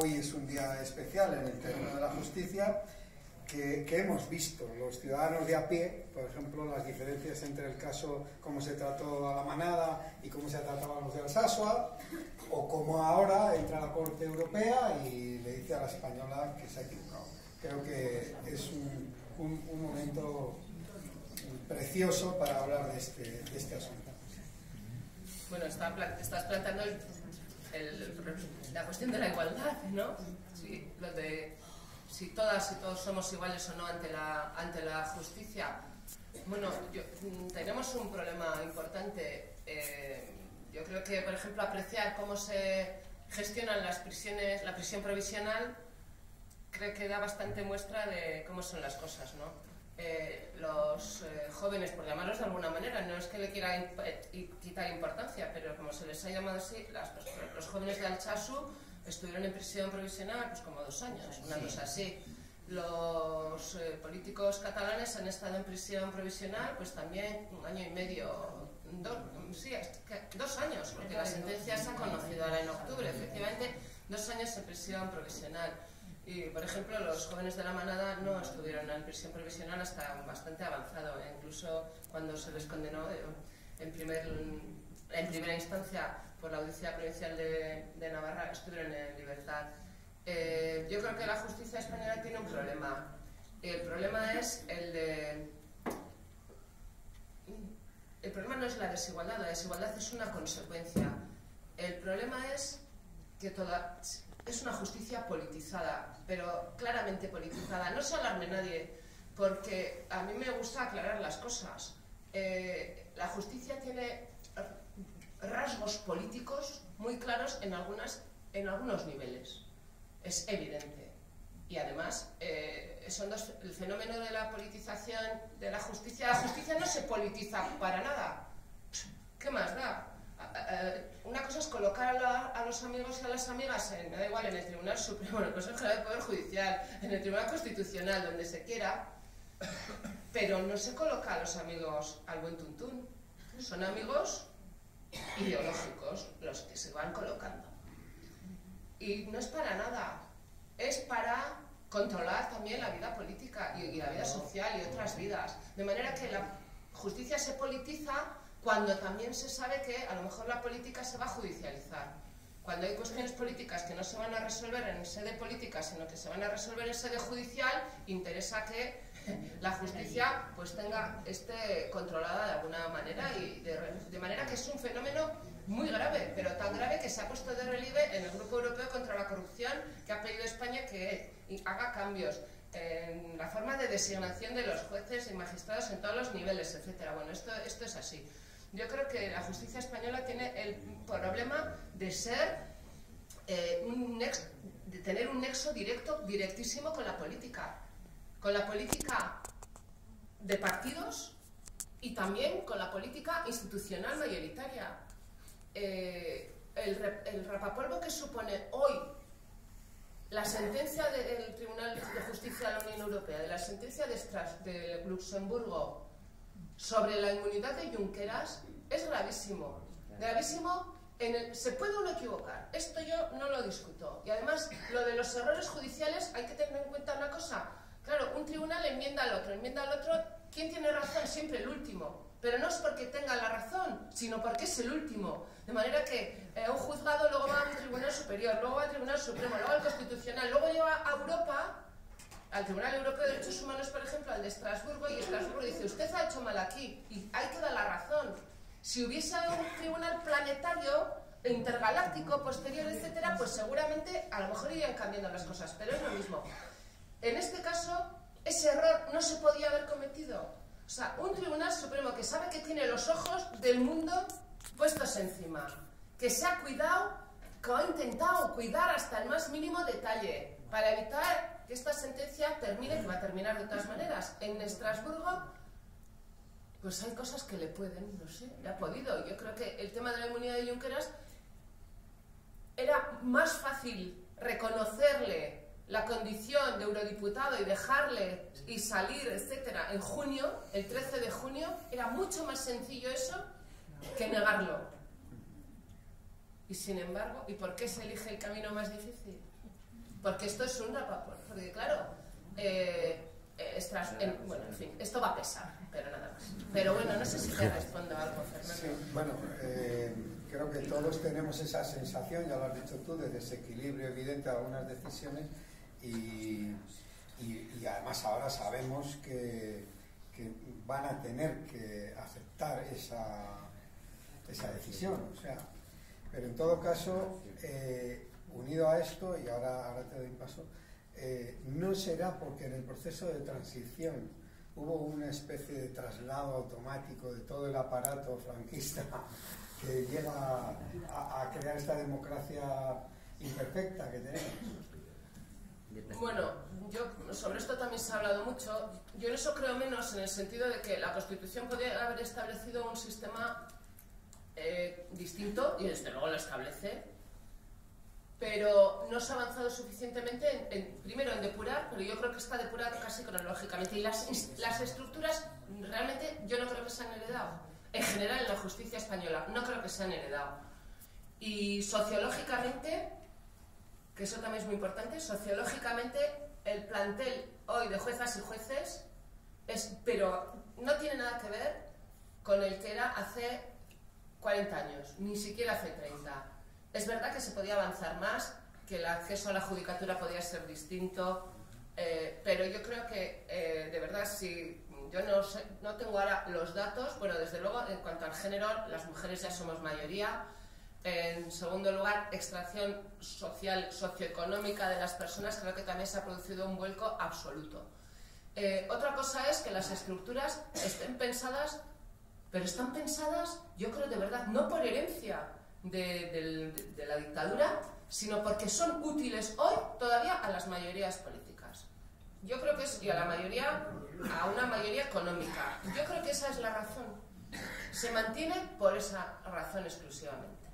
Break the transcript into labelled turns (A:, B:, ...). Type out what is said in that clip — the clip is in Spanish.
A: hoy es un día especial en el terreno de la justicia, que hemos visto los ciudadanos de a pie, por ejemplo, las diferencias entre el caso, cómo se trató a la Manada y cómo se trataba a los de Alsasua, o cómo ahora entra la Corte Europea y le dice a la española que se ha equivocado. Creo que es un momento precioso para hablar de este asunto.
B: Bueno, estás planteando la cuestión de la igualdad, ¿no? Sí, lo de si todas y todos somos iguales o no ante la justicia. Bueno, tenemos un problema importante. Yo creo que, por ejemplo, apreciar cómo se gestionan las prisiones, la prisión provisional, creo que da bastante muestra de cómo son las cosas, ¿no? Los jóvenes, por llamarlos de alguna manera, no es que le quiera quitar importancia, pero como se les ha llamado así, los jóvenes de Altsasu estuvieron en prisión provisional pues como 2 años, una cosa así. Los políticos catalanes han estado en prisión provisional pues también 1 año y medio, 2 años, porque la sentencia se ha conocido ahora en octubre, efectivamente 2 años en prisión provisional. Y, por ejemplo, los jóvenes de la Manada no estuvieron en prisión provisional hasta bastante avanzado, incluso cuando se les condenó en primera instancia por la Audiencia Provincial de Navarra, estuvieron en libertad. Yo creo que la justicia española tiene un problema. El problema es el problema no es la desigualdad es una consecuencia. El problema es que es una justicia politizada, pero claramente politizada. No se alarme nadie, porque a mí me gusta aclarar las cosas. La justicia tiene rasgos políticos muy claros en algunos niveles. Es evidente. Y además, el fenómeno de la politización de la justicia no se politiza para nada. ¿Qué más da? Una cosa es colocar a los amigos y a las amigas, me da igual, en el Tribunal Supremo, en el Consejo General del Poder Judicial, en el Tribunal Constitucional, donde se quiera, pero no se coloca a los amigos al buen tuntún. Son amigos ideológicos los que se van colocando. Y no es para nada, es para controlar también la vida política y la vida social y otras vidas. De manera que la justicia se politiza cuando también se sabe que a lo mejor la política se va a judicializar. Cuando hay cuestiones políticas que no se van a resolver en sede política, sino que se van a resolver en sede judicial, interesa que la justicia pues esté controlada de alguna manera, y de manera que es un fenómeno muy grave, pero tan grave que se ha puesto de relieve en el Grupo Europeo contra la Corrupción, que ha pedido a España que haga cambios en la forma de designación de los jueces y magistrados en todos los niveles, etc. Bueno, esto es así. Yo creo que la justicia española tiene el problema de tener un nexo directísimo con la política de partidos y también con la política institucional mayoritaria. El rapapolvo que supone hoy la sentencia del Tribunal de Justicia de la Unión Europea, de la sentencia de Luxemburgo sobre la inmunidad de Junqueras, es gravísimo. Gravísimo, se puede uno equivocar, esto yo no lo discuto. Y además, lo de los errores judiciales, hay que tener en cuenta una cosa. Claro, un tribunal enmienda al otro. ¿Quién tiene razón? Siempre el último. Pero no es porque tenga la razón, sino porque es el último. De manera que un juzgado luego va a un tribunal superior, luego va al Tribunal Supremo, luego al Constitucional, luego lleva a Europa, al Tribunal Europeo de Derechos Humanos, por ejemplo, al de Estrasburgo, y Estrasburgo dice, usted ha hecho mal aquí, y ahí queda la razón. Si hubiese un tribunal planetario, intergaláctico, posterior, etcétera, pues seguramente a lo mejor irían cambiando las cosas, pero es lo mismo. En este caso, ese error no se podía haber cometido. O sea, un Tribunal Supremo que sabe que tiene los ojos del mundo puestos encima, que se ha cuidado, que ha intentado cuidar hasta el más mínimo detalle para evitar que esta sentencia termine, que va a terminar de todas maneras, en Estrasburgo. Pues hay cosas que le pueden, no sé, le ha podido. Yo creo que el tema de la inmunidad de Junqueras era más fácil reconocerle la condición de eurodiputado y dejarle y salir, etcétera, en junio, el 13 de junio, era mucho más sencillo eso que negarlo. Y sin embargo, ¿y por qué se elige el camino más difícil? Porque esto es un rapaport, porque claro, bueno, en fin, esto va a pesar, pero nada más. Pero bueno, no sé si te respondo algo, Fernando.
A: Sí, bueno, creo que todos tenemos esa sensación, ya lo has dicho tú, de desequilibrio evidente de algunas decisiones y además ahora sabemos que van a tener que aceptar esa decisión, o sea, pero en todo caso, unido a esto, y ahora te doy un paso, no será porque en el proceso de transición hubo una especie de traslado automático de todo el aparato franquista que llega a crear esta democracia imperfecta que tenemos.
B: Bueno, yo sobre esto también se ha hablado mucho. Yo en eso creo menos, en el sentido de que la Constitución podría haber establecido un sistema distinto, y desde luego lo establece, pero no se ha avanzado suficientemente primero en depurar, pero yo creo que está depurado casi cronológicamente, y las estructuras realmente yo no creo que se han heredado, en general en la justicia española no creo que se han heredado, y sociológicamente, que eso también es muy importante, sociológicamente el plantel hoy de juezas y jueces pero no tiene nada que ver con el que era hace 40 años, ni siquiera hace 30. Es verdad que se podía avanzar más, que el acceso a la judicatura podía ser distinto, pero yo creo que, de verdad, si yo no tengo ahora los datos, bueno, desde luego, en cuanto al género, las mujeres ya somos mayoría. En segundo lugar, extracción social, socioeconómica de las personas, creo que también se ha producido un vuelco absoluto. Otra cosa es que las estructuras estén pensadas, pero están pensadas, yo creo de verdad, no por herencia de la dictadura, sino porque son útiles hoy todavía a las mayorías políticas. Yo creo que es, y a una mayoría económica. Yo creo que esa es la razón. Se mantiene por esa razón exclusivamente.